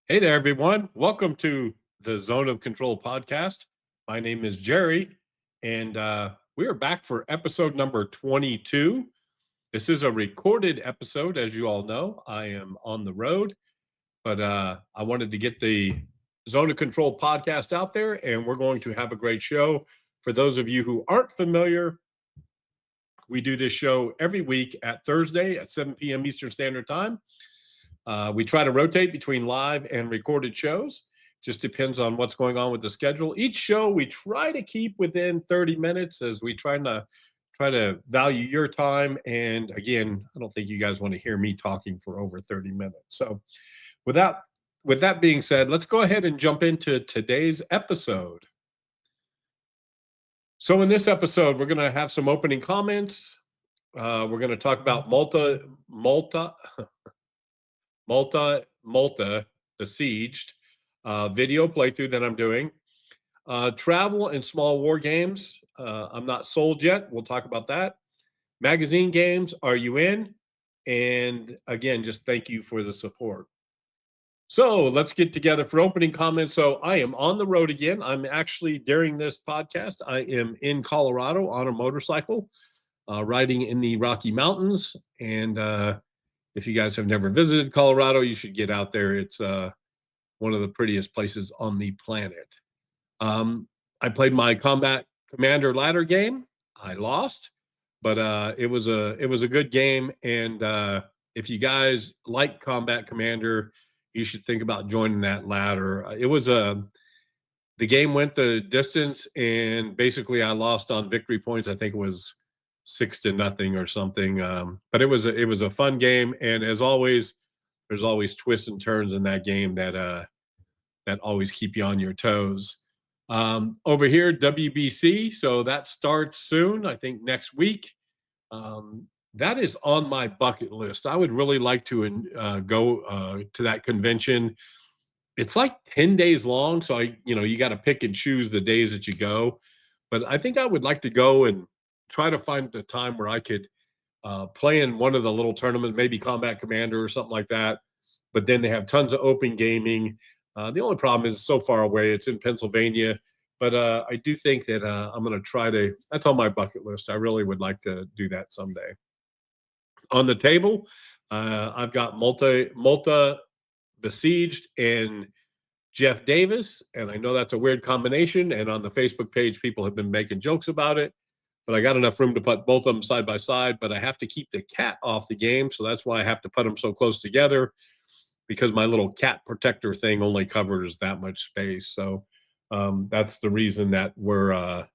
Hey there, everyone. Welcome to the Zone of Control podcast. My name is Jerry, and we are back for episode number 22. This is a recorded episode, as you all know. I am on the road, but I wanted to get the Zone of Control podcast out there, and we're going to have a great show. For those of you who aren't familiar, we do this show every week at Thursday at 7 p.m. Eastern Standard Time. We try to rotate between live and recorded shows. Just depends on what's going on with the schedule. Each show we try to keep within 30 minutes as we try to value your time. And again, I don't think you guys want to hear me talking for over 30 minutes. So without with that being said, let's go ahead and jump into today's episode. So in this episode, we're going to have some opening comments. We're going to talk about Malta Besieged video playthrough that I'm doing. Travel and small war games. I'm not sold yet. We'll talk about that. Magazine games. Are you in? And again, just thank you for the support. So let's get together for opening comments. So I am on the road again. I'm actually, during this podcast, I am in Colorado on a motorcycle, riding in the Rocky Mountains. And if you guys have never visited Colorado, you should get out there. It's one of the prettiest places on the planet. I played my Combat Commander ladder game. I lost, but it was a good game. And if you guys like Combat Commander, you should think about joining that ladder. The game went the distance, and basically I lost on victory points. I think it was 6-0 or something. But it was a fun game, and as always, there's always twists and turns in that game that always keep you on your toes. Over here, WBC, so that starts soon. I think next week. That is on my bucket list. I would really like to go to that convention. It's like 10 days long, so you got to pick and choose the days that you go. But I think I would like to go and try to find a time where I could play in one of the little tournaments, maybe Combat Commander or something like that. But then they have tons of open gaming. The only problem is it's so far away. It's in Pennsylvania. But I do think that I'm going to try to. That's on my bucket list. I really would like to do that someday. On the table, I've got Malta Besieged and Jeff Davis, and I know that's a weird combination. And on the Facebook page, people have been making jokes about it. But I got enough room to put both of them side by side. But I have to keep the cat off the game, so that's why I have to put them so close together, because my little cat protector thing only covers that much space. So that's the reason that we're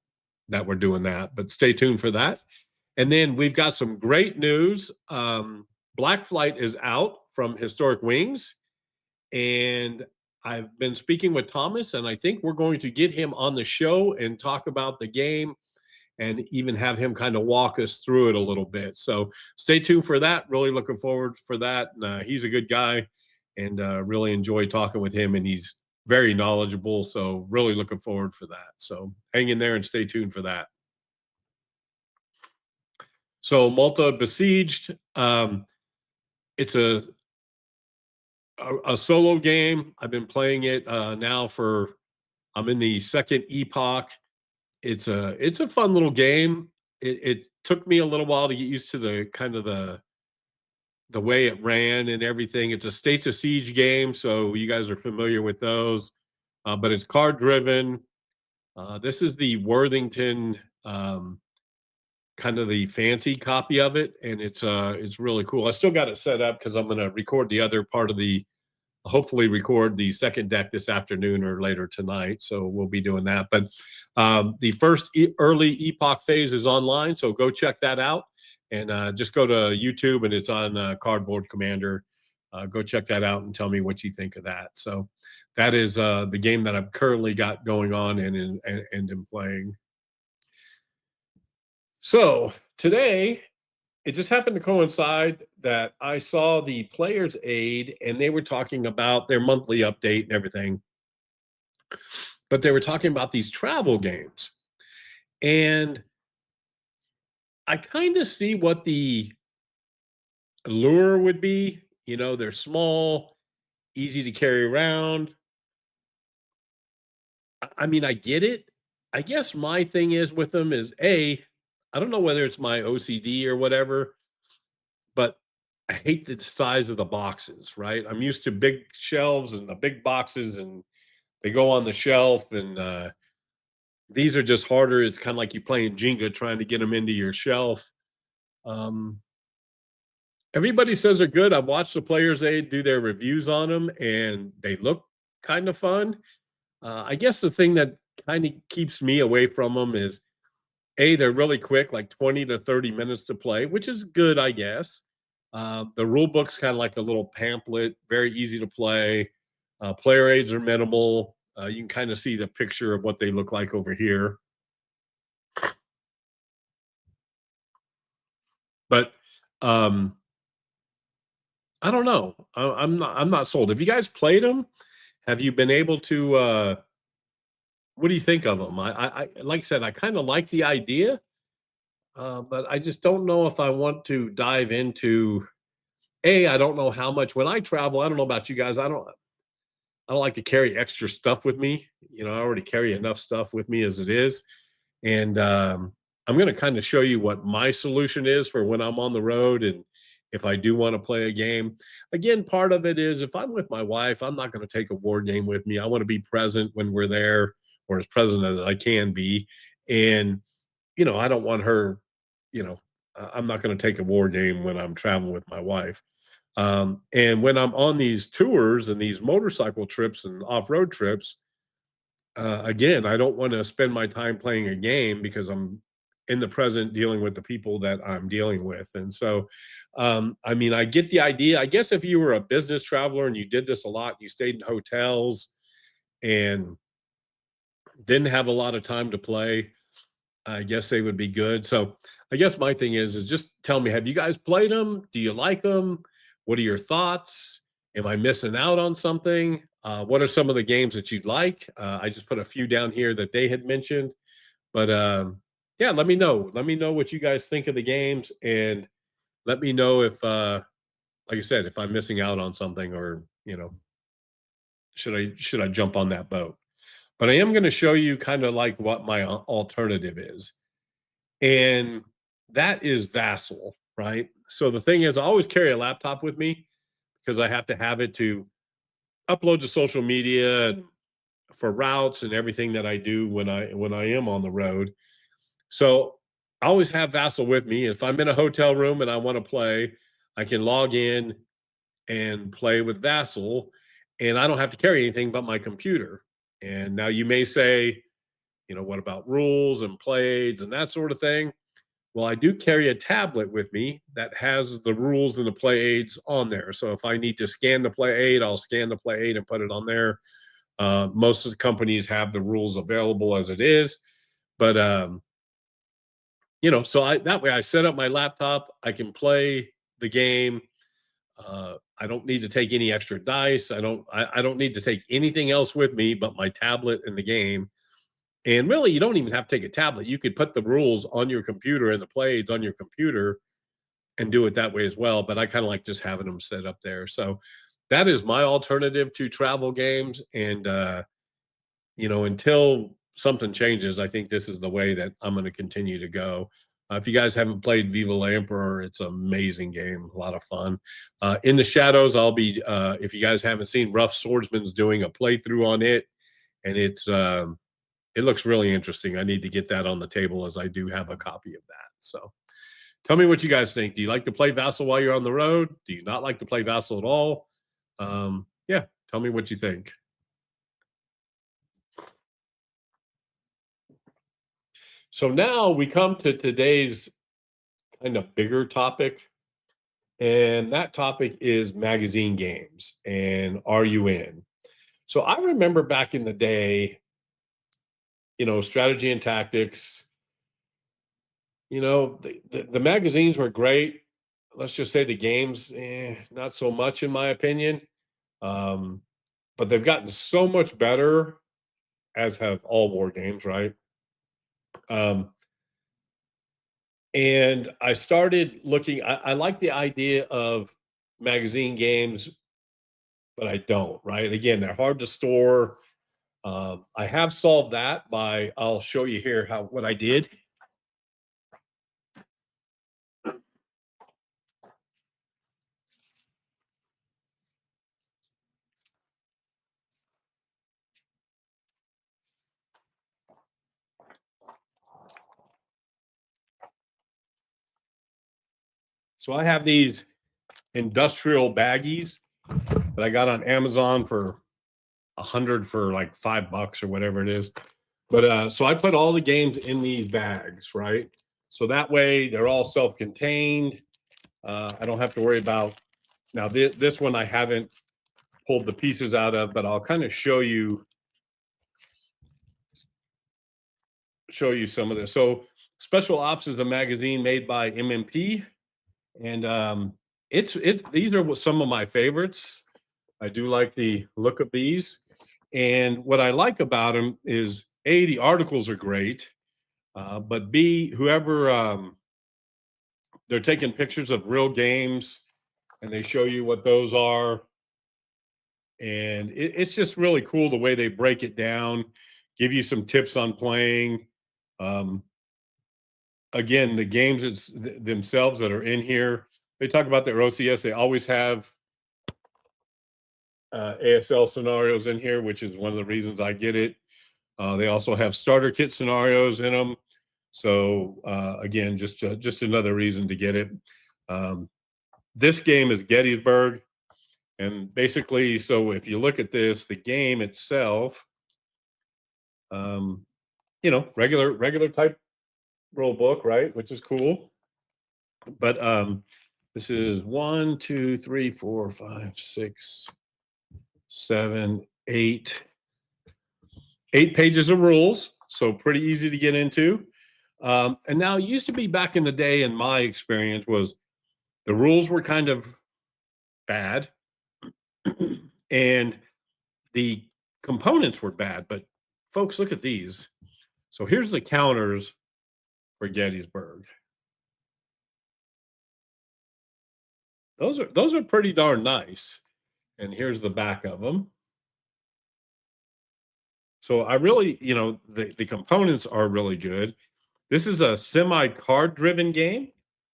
doing that. But stay tuned for that. And then we've got some great news. Black Flight is out from Historic Wings, and I've been speaking with Thomas, and I think we're going to get him on the show and talk about the game and even have him kind of walk us through it a little bit. So stay tuned for that. Really looking forward for that. He's a good guy, and really enjoy talking with him, and he's very knowledgeable. So really looking forward for that. So hang in there and stay tuned for that. So Malta Besieged, it's a solo game. I've been playing it now I'm in the second epoch. It's a fun little game. It took me a little while to get used to the kind of the way it ran and everything. It's a States of Siege game, so you guys are familiar with those. But it's card driven. This is the Worthington, kind of the fancy copy of it, and it's really cool. I still got it set up because I'm going to record the other part of hopefully record the second deck this afternoon or later tonight. So we'll be doing that. But the first early epoch phase is online, so go check that out. And just go to YouTube, and it's on Cardboard Commander. Go check that out and tell me what you think of that. So that is the game that I've currently got going on and am playing. So today, it just happened to coincide that I saw the Players Aid, and they were talking about their monthly update and everything. But they were talking about these travel games. And I kind of see what the lure would be. They're small. easy to carry around. I mean, I get it. I guess my thing is with them is I don't know whether it's my OCD or whatever, but I hate the size of the boxes, right? I'm used to big shelves and the big boxes and they go on the shelf and these are just harder. It's kind of like you playing Jenga trying to get them into your shelf. Um, Everybody says they're good. I've watched the players aid do their reviews on them and they look kind of fun. I guess the thing that kind of keeps me away from them is they're really quick, like 20 to 30 minutes to play, which is good, I guess. The rule book's kind of like a little pamphlet, very easy to play. Player aids are minimal. You can kind of see the picture of what they look like over here. But um, I don't know. I'm not sold. Have you guys played them? Have you been able to? What do you think of them? I like I said, I kind of like the idea, but I just don't know if I want to dive into. I don't know how much when I travel. I don't know about you guys. I don't like to carry extra stuff with me. I already carry enough stuff with me as it is. And I'm going to kind of show you what my solution is for when I'm on the road and if I do want to play a game. Again, part of it is if I'm with my wife, I'm not going to take a war game with me. I want to be present when we're there or as present as I can be. And, I don't want her, I'm not going to take a war game when I'm traveling with my wife. And when I'm on these tours and these motorcycle trips and off-road trips, again, I don't want to spend my time playing a game because I'm in the present dealing with the people that I'm dealing with. And so, I mean, I get the idea. I guess if you were a business traveler and you did this a lot, you stayed in hotels and didn't have a lot of time to play, I guess they would be good. So I guess my thing is just tell me, have you guys played them? Do you like them? What are your thoughts? Am I missing out on something? What are some of the games that you'd like? I just put a few down here that they had mentioned, but yeah, let me know. Let me know what you guys think of the games, and let me know if, like I said, if I'm missing out on something, or should I jump on that boat? But I am going to show you kind of like what my alternative is. And that is Vassal, right? So the thing is, I always carry a laptop with me because I have to have it to upload to social media and for routes and everything that I do when I am on the road. So I always have Vassal with me. If I'm in a hotel room and I want to play, I can log in and play with Vassal, and I don't have to carry anything but my computer. And now you may say, what about rules and plays and that sort of thing? Well, I do carry a tablet with me that has the rules and the play aids on there. So if I need to scan the play aid, I'll scan the play aid and put it on there. Most of the companies have the rules available as it is, but so that way I set up my laptop. I can play the game. I don't need to take any extra dice. I don't need to take anything else with me but my tablet and the game. And really, you don't even have to take a tablet. You could put the rules on your computer and the plays on your computer and do it that way as well. But I kind of like just having them set up there. So that is my alternative to travel games. And until something changes, I think this is the way that I'm going to continue to go. If you guys haven't played Viva La Emperor, it's an amazing game, a lot of fun. In the Shadows, I'll be. If you guys haven't seen, Rough Swordsman's doing a playthrough on it, and it looks really interesting. I need to get that on the table as I do have a copy of that. So tell me what you guys think. Do you like to play Vassal while you're on the road? Do you not like to play Vassal at all? Yeah, tell me what you think. So now we come to today's kind of bigger topic, and that topic is magazine games and are you in? So I remember back in the day, strategy and tactics, the magazines were great. Let's just say the games, not so much in my opinion. Um, but they've gotten so much better, as have all war games, right? Um, and I started looking. I like the idea of magazine games but I don't, right? Again, they're hard to store. I have solved that by, I'll show you here what I did. So I have these industrial baggies that I got on Amazon for 100 for like $5 or whatever it is. But so I put all the games in these bags, right? So that way they're all self-contained. I don't have to worry about now. This one I haven't pulled the pieces out of, but I'll kind of show you some of this. So Special Ops is a magazine made by MMP, and these are some of my favorites. I do like the look of these, and what I like about them is A, the articles are great, but B, whoever they're taking pictures of real games and they show you what those are, and it's just really cool the way they break it down, give you some tips on playing. Um, Again, the games themselves that are in here, they talk about their OCS. They always have ASL scenarios in here, which is one of the reasons I get it. They also have starter kit scenarios in them. So again, just another reason to get it. This game is Gettysburg, and basically, so if you look at this, the game itself, regular type rule book, right? Which is cool. But this is 1, 2, 3, 4, 5, 6, 7, 8 pages of rules, so pretty easy to get into. And now it used to be back in the day, in my experience, was the rules were kind of bad and the components were bad. But folks, look at these. So here's the counters for Gettysburg. Those are pretty darn nice. And here's the back of them. So I really, the components are really good. This is a semi card driven game.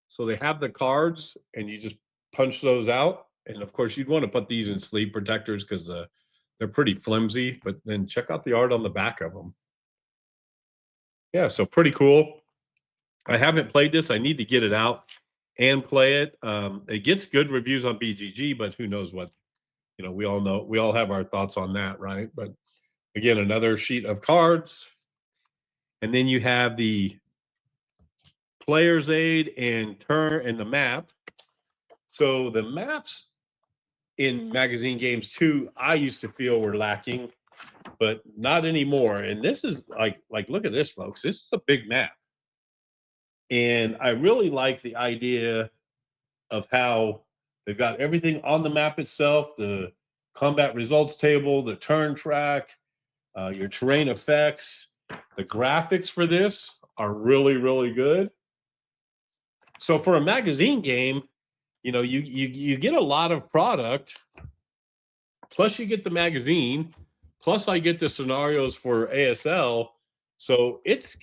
So they have the cards and you just punch those out. And of course, you'd want to put these in sleeve protectors because they're pretty flimsy. But then check out the art on the back of them. Yeah, so pretty cool. I haven't played this. I need to get it out and play it. It gets good reviews on BGG, but who knows what, we all have our thoughts on that, right? But again, another sheet of cards. And then you have the player's aid and turn and the map. So the maps in magazine games too, I used to feel were lacking, but not anymore. And this is like look at this, folks. This is a big map. And I really like the idea of how they've got everything on the map itself, the combat results table, the turn track, your terrain effects. The graphics for this are really, really good. So for a magazine game, you get a lot of product, plus you get the magazine, plus I get the scenarios for ASL. So it's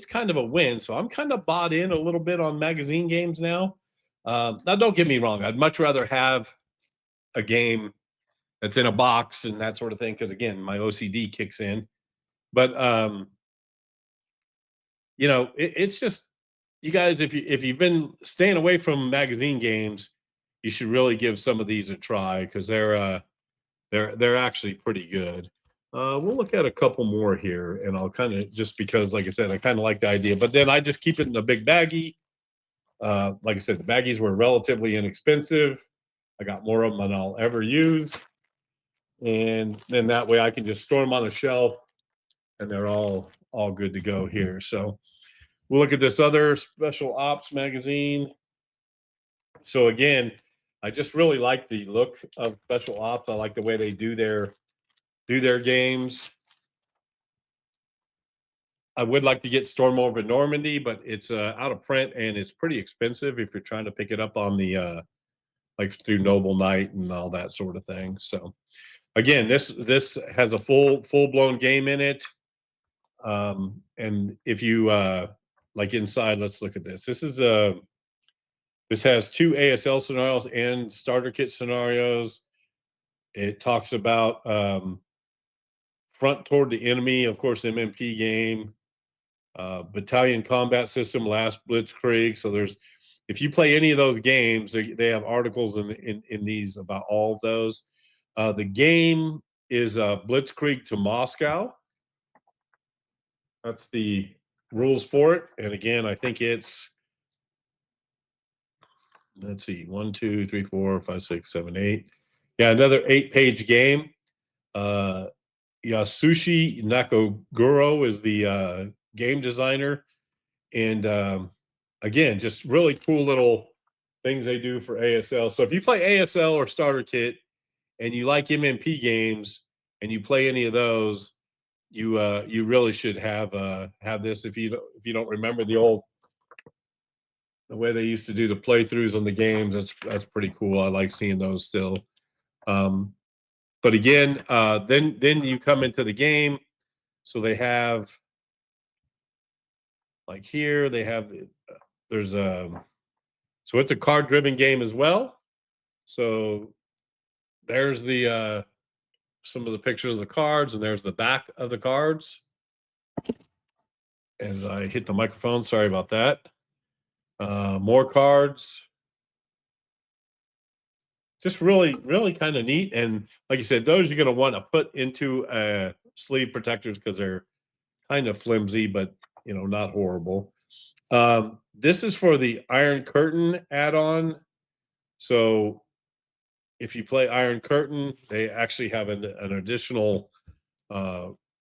kind of a win. So I'm kind of bought in a little bit on magazine games now. Now, don't get me wrong. I'd much rather have a game that's in a box and that sort of thing, because again, my OCD kicks in. But it's just, you guys, if you've been staying away from magazine games, you should really give some of these a try because they're actually pretty good. We'll look at a couple more here, and I'll kind of, just because, like I said, I kind of like the idea, but then I just keep it in a big baggie. Like I said, the baggies were relatively inexpensive. I got more of them than I'll ever use, and then that way I can just store them on the shelf, and they're all good to go here. So we'll look at this other Special Ops magazine. So again, I just really like the look of Special Ops. I like the way they do their games. I would like to get Storm Over Normandy, but it's out of print and it's pretty expensive if you're trying to pick it up on the like through Noble Knight and all that sort of thing. So again, this has a full-blown game in it. And if you like inside, let's look at this. This has 2 ASL scenarios and starter kit scenarios. It talks about front toward the enemy, of course, MMP game, battalion combat system, last blitzkrieg. So there's, if you play any of those games, they have articles in these about all of those. The game is Blitzkrieg to Moscow. That's the rules for it. And again, I think it's, let's see, 1, 2, 3, 4, 5, 6, 7, 8. Yeah, another 8-page game. Yasushi Nakaguro is the game designer. And again, just really cool little things they do for ASL. So if you play ASL or starter kit and you like MMP games and you play any of those, you really should have this. If you don't remember the way they used to do the playthroughs on the games, that's pretty cool. I like seeing those still. But again, then you come into the game. So they have, like here, they have, there's so it's a card-driven game as well. So there's the some of the pictures of the cards, and there's the back of the cards. As I hit the microphone, sorry about that. More cards. Just really, really kind of neat. And like you said, those you're going to want to put into sleeve protectors because they're kind of flimsy, but not horrible. This is for the Iron Curtain add-on. So if you play Iron Curtain, they actually have an additional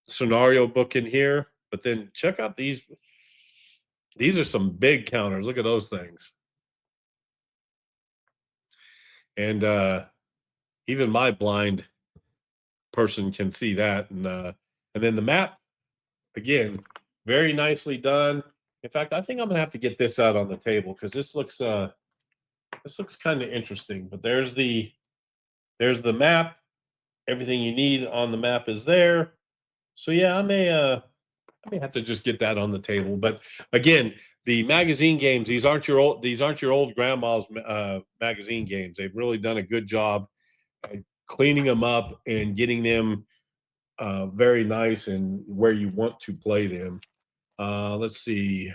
scenario book in here. But then check out these. These are some big counters. Look at those things. And even my blind person can see that. And then the map, again, very nicely done. In fact, I think I'm gonna have to get this out on the table because this looks kind of interesting. But there's the map. Everything you need on the map is there. So yeah, I may have to just get that on the table. But again, the magazine games, these aren't your old grandma's magazine games. They've really done a good job at cleaning them up and getting them very nice and where you want to play them. Let's see.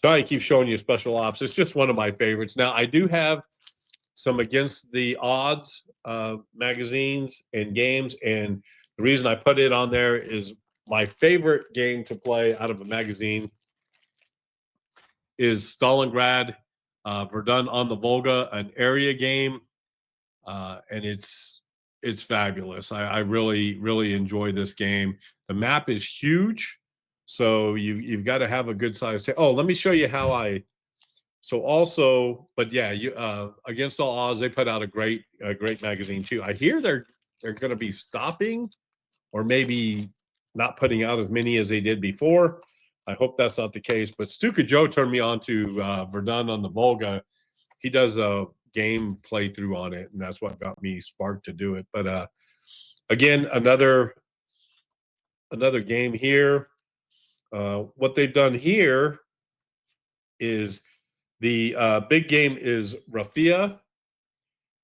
Sorry, I keep showing you Special Ops. It's just one of my favorites. Now, I do have some Against the Odds magazines and games, and the reason I put it on there is my favorite game to play out of a magazine is Stalingrad, Verdun on the Volga, an area game, and it's fabulous. I really, really enjoy this game. The map is huge, so you've got to have a good size. Oh, let me show you how I. So also, but yeah, Against All Odds, they put out a great magazine too. I hear they're going to be stopping, or maybe not putting out as many as they did before. I hope that's not the case. But Stuka Joe turned me on to Verdun on the Volga. He does a game playthrough on it, and that's what got me sparked to do it. But again, another game here. What they've done here is the big game is Rafia,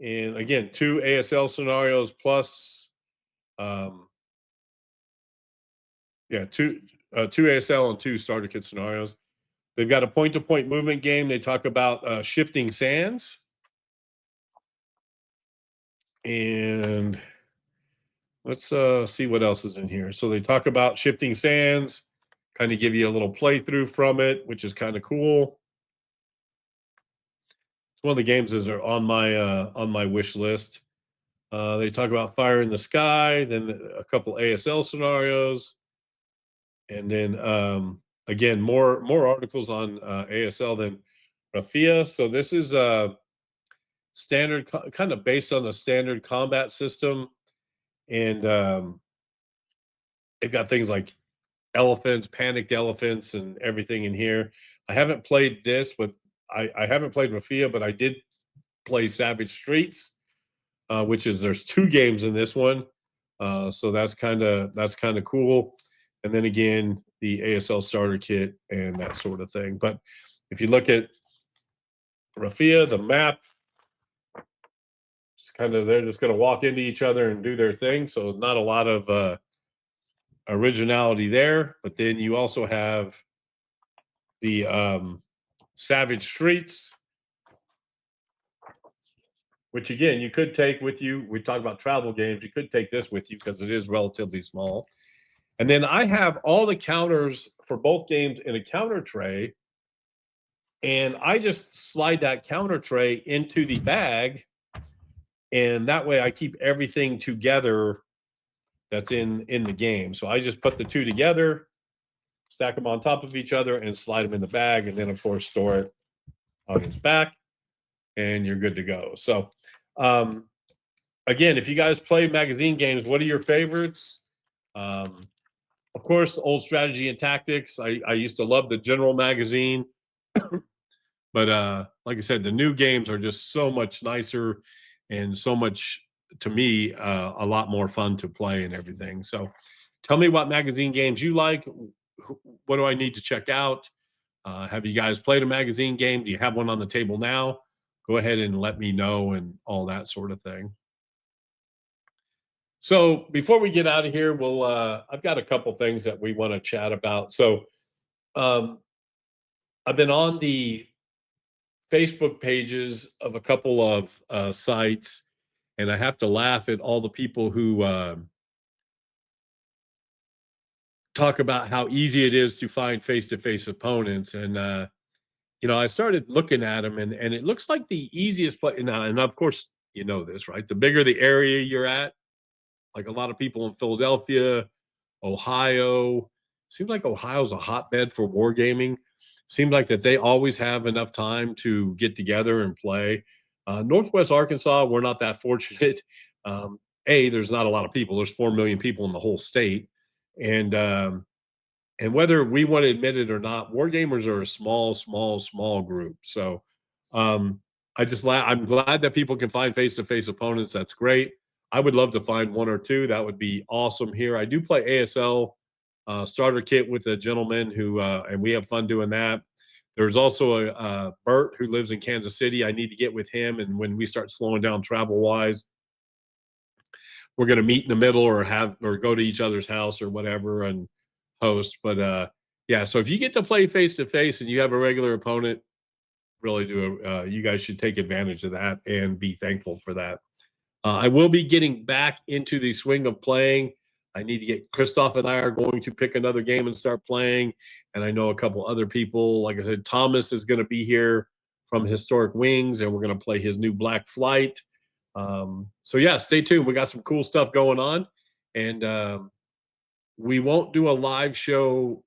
and again, 2 ASL scenarios plus, two ASL and 2 starter kit scenarios. They've got a point-to-point movement game. They talk about shifting sands, and let's see what else is in here. So they talk about shifting sands, kind of give you a little playthrough from it, which is kind of cool. It's one of the games that are on my wish list. They talk about Fire in the Sky, then a couple ASL scenarios, and then again more articles on ASL than Rafia. So this is standard, kind of based on the standard combat system, and they've got things like elephants, panicked elephants, and everything in here. I haven't played this, but I haven't played Rafia, but I did play Savage Streets, which is there's 2 games in this one. So that's kind of cool. And then again, the ASL starter kit and that sort of thing. But if you look at Rafia, the map, it's kind of they're just going to walk into each other and do their thing. So not a lot of originality there. But then you also have the Savage Streets, which again you could take with you. We talk about travel games. You could take this with you because it is relatively small. And then I have all the counters for both games in a counter tray. And I just slide that counter tray into the bag. And that way I keep everything together that's in the game. So I just put the 2 together, stack them on top of each other, and slide them in the bag. And then, of course, store it on its back. And you're good to go. So, again, if you guys play magazine games, what are your favorites? Of course, old Strategy and Tactics. I used to love the General magazine. But like I said, the new games are just so much nicer and so much, to me, a lot more fun to play and everything. So tell me what magazine games you like. What do I need to check out? Have you guys played a magazine game? Do you have one on the table now? Go ahead and let me know and all that sort of thing. So before we get out of here, I've got a couple things that we want to chat about. So I've been on the Facebook pages of a couple of sites, and I have to laugh at all the people who talk about how easy it is to find face-to-face opponents. And I started looking at them, and it looks like the easiest play. And of course, you know this, right? The bigger the area you're at, like a lot of people in Philadelphia, Ohio. Seems like Ohio's a hotbed for wargaming. Seems like that they always have enough time to get together and play. Northwest Arkansas, we're not that fortunate. There's not a lot of people. There's 4 million people in the whole state. And whether we want to admit it or not, wargamers are a small group. So I'm glad that people can find face-to-face opponents. That's great. I would love to find 1 or 2. That would be awesome here. I do play ASL starter kit with a gentleman who, and we have fun doing that. There's also a Bert who lives in Kansas City. I need to get with him, and when we start slowing down travel-wise, we're going to meet in the middle or go to each other's house or whatever and host. But yeah, so if you get to play face-to-face and you have a regular opponent, really you guys should take advantage of that and be thankful for that. I will be getting back into the swing of playing. I need to get Christoph and I are going to pick another game and start playing. And I know a couple other people. Like I said, Thomas is going to be here from Historic Wings, and we're going to play his new Black Flight. So yeah, stay tuned. We got some cool stuff going on. And we won't do a live show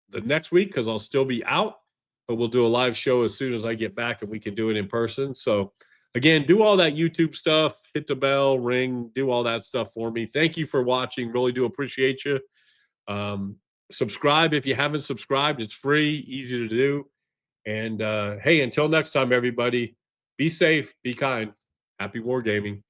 the next week because I'll still be out. But we'll do a live show as soon as I get back and we can do it in person. So again, do all that YouTube stuff, hit the bell, ring, do all that stuff for me. Thank you for watching. Really do appreciate you. Subscribe if you haven't subscribed. It's free, easy to do. And hey, until next time, everybody, be safe, be kind. Happy wargaming.